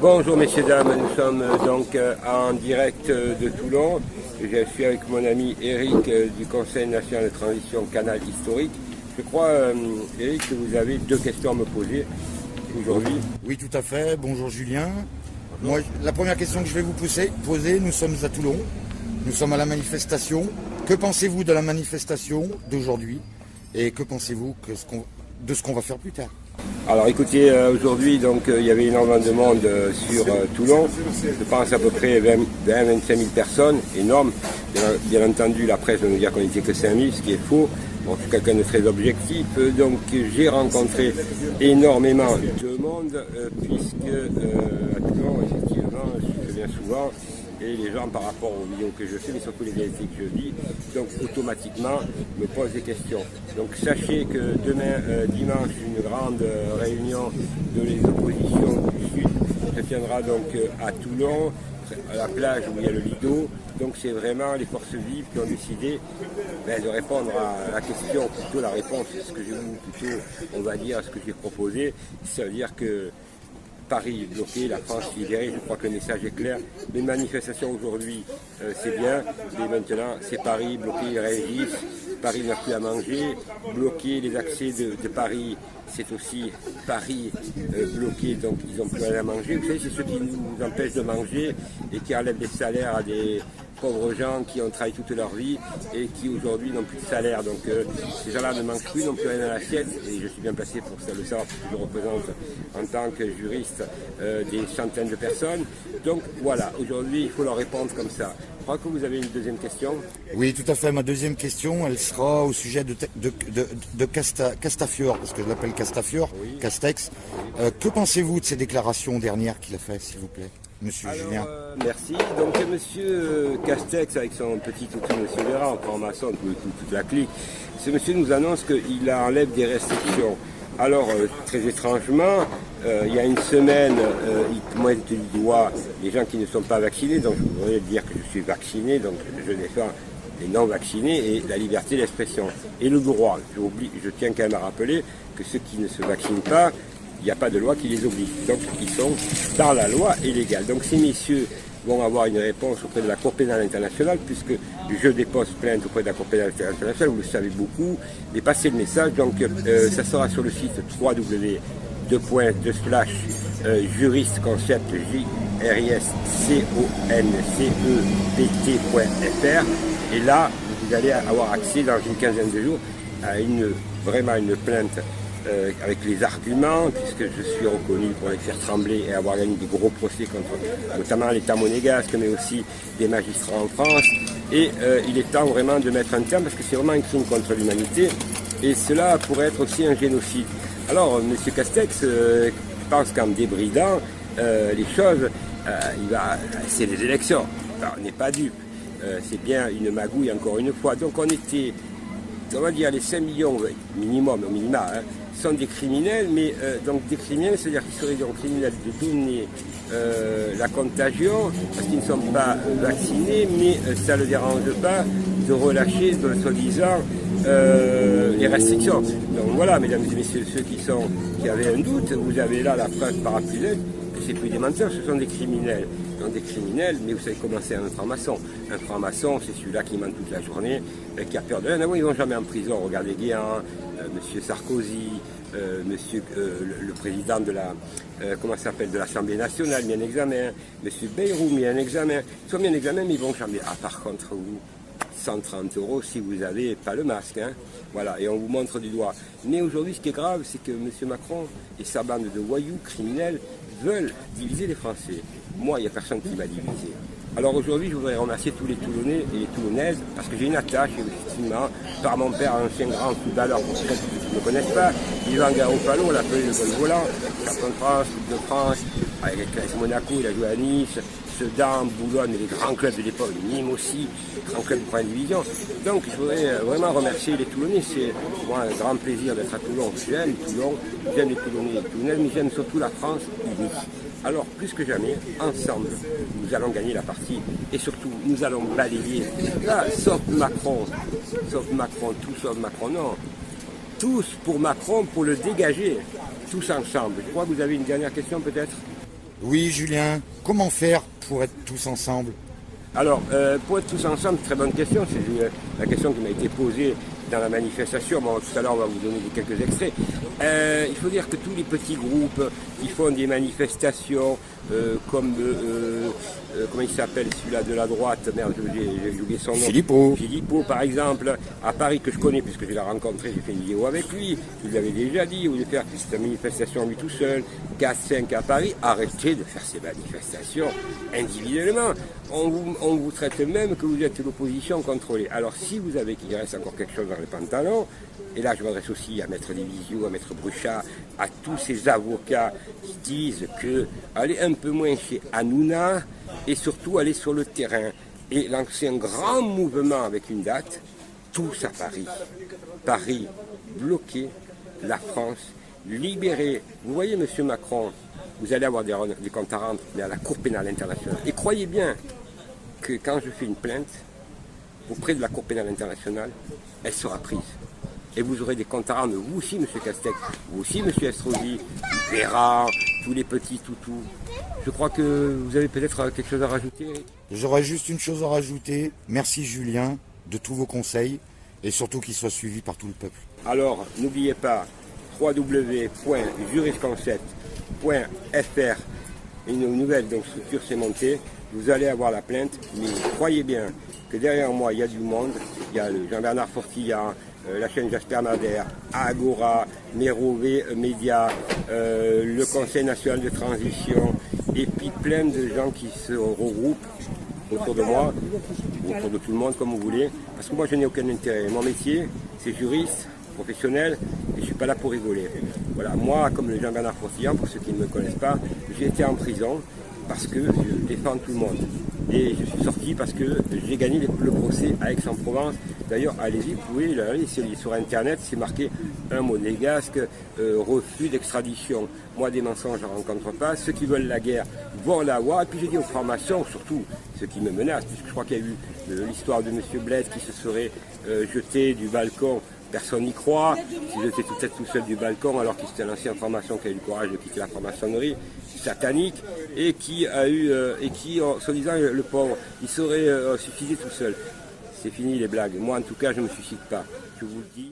Bonjour messieurs, dames, nous sommes donc en direct de Toulon. Je suis avec mon ami Eric du Conseil national de transition canal historique. Je crois, Eric, que vous avez deux questions à me poser aujourd'hui. Oui, tout à fait. Bonjour Julien. Moi, la première question que je vais vous poser, nous sommes à Toulon. Nous sommes à la manifestation. Que pensez-vous de la manifestation d'aujourd'hui et que pensez-vous de ce qu'on va faire plus tard? Alors écoutez, aujourd'hui donc il y avait énormément de monde sur Toulon. Je pense à peu près 20-25 000 personnes, énorme. Bien entendu, la presse va nous dire qu'on n'était que 5 000, ce qui est faux. Bon, je suis quelqu'un de très objectif, donc j'ai rencontré énormément de monde, puisque à Toulon, effectivement, je viens souvent, et les gens par rapport aux vidéos que je fais, mais surtout les réalités que je vis, donc automatiquement me posent des questions. Donc sachez que demain, dimanche, une grande réunion de les oppositions du Sud se tiendra donc à Toulon, à la plage où il y a le Lido. Donc c'est vraiment les forces vives qui ont décidé de répondre à la question, plutôt la réponse, ce que j'ai voulu plutôt, on va dire, ce que j'ai proposé. Ça veut dire que Paris bloqué, la France libérée, je crois que le message est clair. Les manifestations aujourd'hui, c'est bien, mais maintenant c'est Paris bloqué, ils réagissent, Paris n'a plus à manger, bloquer les accès de Paris, c'est aussi Paris bloqué, donc ils n'ont plus rien à manger. Vous savez, c'est ceux qui nous empêchent de manger et qui enlèvent des salaires à des pauvres gens qui ont travaillé toute leur vie et qui aujourd'hui n'ont plus de salaire. Donc ces gens-là ne mangent plus, n'ont plus rien à l'assiette, et je suis bien placé pour le savoir, parce que je représente en tant que juriste des centaines de personnes. Donc voilà, aujourd'hui il faut leur répondre comme ça. Je crois que vous avez une deuxième question. Oui, tout à fait. Ma deuxième question, elle sera au sujet de Castafiore, parce que je l'appelle Castafiore, oui. Castex. Oui. Que pensez-vous de ces déclarations dernières qu'il a faites, s'il vous plaît, monsieur Julien? Merci. Donc monsieur Castex, avec son petit toutou, monsieur Vera, en franc-maçon, toute la clique, ce monsieur nous annonce qu'il enlève des restrictions. Alors, très étrangement, il y a une semaine, il pointe du doigt les gens qui ne sont pas vaccinés, donc je voudrais dire que je suis vacciné, donc je défends les non-vaccinés et la liberté d'expression. Et le droit, je tiens quand même à rappeler que ceux qui ne se vaccinent pas, il n'y a pas de loi qui les oblige, donc ils sont dans la loi et légal. Donc ces messieurs vont avoir une réponse auprès de la Cour pénale internationale, puisque je dépose plainte auprès de la Cour pénale internationale, vous le savez beaucoup, mais passez le message, donc ça sera sur le site www.juristconcept.fr, et là vous allez avoir accès dans une quinzaine de jours à vraiment une plainte avec les arguments, puisque je suis reconnu pour les faire trembler et avoir gagné des gros procès contre notamment l'État monégasque, mais aussi des magistrats en France. Et il est temps vraiment de mettre un terme, parce que c'est vraiment un crime contre l'humanité, et cela pourrait être aussi un génocide. Alors, M. Castex pense qu'en débridant les choses, c'est les élections. Alors, on n'est pas dupe. C'est bien une magouille, encore une fois. Donc on était, on va dire, les 5 millions minimum, au minima, sont des criminels, mais donc des criminels, c'est-à-dire qu'ils seraient donc criminels de donner la contagion, parce qu'ils ne sont pas vaccinés, mais ça ne le dérange pas de relâcher, soi-disant, les restrictions. Donc voilà, mesdames et messieurs, ceux qui avaient un doute, vous avez là la preuve parapluie, c'est plus des menteurs, ce sont des criminels. Des criminels, mais vous savez comment c'est un franc-maçon. Un franc-maçon, c'est celui-là qui ment toute la journée, qui a peur de rien. Ils ne vont jamais en prison. Regardez Guéant, M. Sarkozy, le président de la de l'Assemblée nationale, mis un examen, M. Bayrou, mis un examen. Ils sont mis un examen, mais ils vont jamais. Ah, par contre, vous, 130 € si vous n'avez pas le masque. Voilà, et on vous montre du doigt. Mais aujourd'hui, ce qui est grave, c'est que M. Macron et sa bande de voyous criminels veulent diviser les Français. Moi, il n'y a personne qui m'a divisé. Alors aujourd'hui, je voudrais remercier tous les Toulonnais et les Toulonnaises, parce que j'ai une attache, effectivement, par mon père, ancien grand footballeur, pour ceux qui ne me connaissent pas, Yvan Garoppalo, on l'appelait le bon volant, champion de France, Coupe de France, avec AS Monaco, il a joué à Nice, Sedan, Boulogne, les grands clubs de l'époque, Nîmes aussi, grands clubs de première division. Donc je voudrais vraiment remercier les Toulonnais, c'est pour moi un grand plaisir d'être à Toulon. J'aime Toulon, j'aime les Toulonnais et les Toulonnaises, mais j'aime surtout la France unie. Alors, plus que jamais, ensemble, nous allons gagner la partie. Et surtout, nous allons balayer. Là, sauf Macron, tout sauf Macron, non. Tous pour Macron, pour le dégager, tous ensemble. Je crois que vous avez une dernière question peut-être ? Oui, Julien, comment faire pour être tous ensemble? Alors, pour être tous ensemble, très bonne question. C'est la question qui m'a été posée dans la manifestation. Bon, tout à l'heure, on va vous donner quelques extraits. Il faut dire que tous les petits groupes qui font des manifestations, comme, comment il s'appelle celui-là de la droite, merde, j'ai oublié son nom. Philippot, par exemple, à Paris, que je connais, puisque je l'ai rencontré, j'ai fait une vidéo avec lui. Je lui avais déjà dit, vous voulez faire cette manifestation lui tout seul, 4-5 à Paris, arrêtez de faire ces manifestations individuellement. On vous traite même que vous êtes l'opposition contrôlée. Alors si vous avez qu'il reste encore quelque chose dans les pantalons, et là je m'adresse aussi à Maître Divisio, à Maître Bruchat, à tous ces avocats qui disent que aller un peu moins chez Hanouna et surtout aller sur le terrain et lancer un grand mouvement avec une date, tous à Paris. Paris bloqué, la France libérée. Vous voyez Monsieur Macron, vous allez avoir des comptes à rendre, mais à la Cour pénale internationale. Et croyez bien que quand je fais une plainte auprès de la Cour pénale internationale, elle sera prise. Et vous aurez des comptes à rendre, vous aussi, M. Castex, vous aussi, M. Estrosi, Véran, tous les petits toutous. Je crois que vous avez peut-être quelque chose à rajouter. J'aurais juste une chose à rajouter. Merci Julien de tous vos conseils et surtout qu'ils soient suivis par tout le peuple. Alors, n'oubliez pas, www.jurisconcept.fr, une nouvelle structure s'est montée. Vous allez avoir la plainte, mais croyez bien que derrière moi, il y a du monde. Il y a le Jean-Bernard Fortillat, la chaîne Jasper Madère, Agora, Mérové Média, le Conseil national de transition, et puis plein de gens qui se regroupent autour de moi, autour de tout le monde, comme vous voulez, parce que moi je n'ai aucun intérêt. Mon métier, c'est juriste, professionnel, et je ne suis pas là pour rigoler. Voilà, moi, comme le Jean-Bernard Fortillat, pour ceux qui ne me connaissent pas, j'ai été en prison parce que je défends tout le monde. Et je suis sorti parce que j'ai gagné le procès à Aix-en-Provence. D'ailleurs, allez-y, vous pouvez aller sur Internet, c'est marqué un monégasque, refus d'extradition. Moi, des mensonges, je ne rencontre pas. Ceux qui veulent la guerre vont l'avoir. Et puis j'ai dit aux francs-maçons, surtout ceux qui me menacent, puisque je crois qu'il y a eu l'histoire de M. Blaise qui se serait jeté du balcon. Personne n'y croit. Il était peut-être tout seul du balcon alors qu'il était un ancien franc-maçon qui a eu le courage de quitter la franc-maçonnerie satanique et qui a eu, soi-disant, le pauvre, il serait suffisé tout seul. C'est fini les blagues. Moi, en tout cas, je ne me suicide pas. Je vous le dis.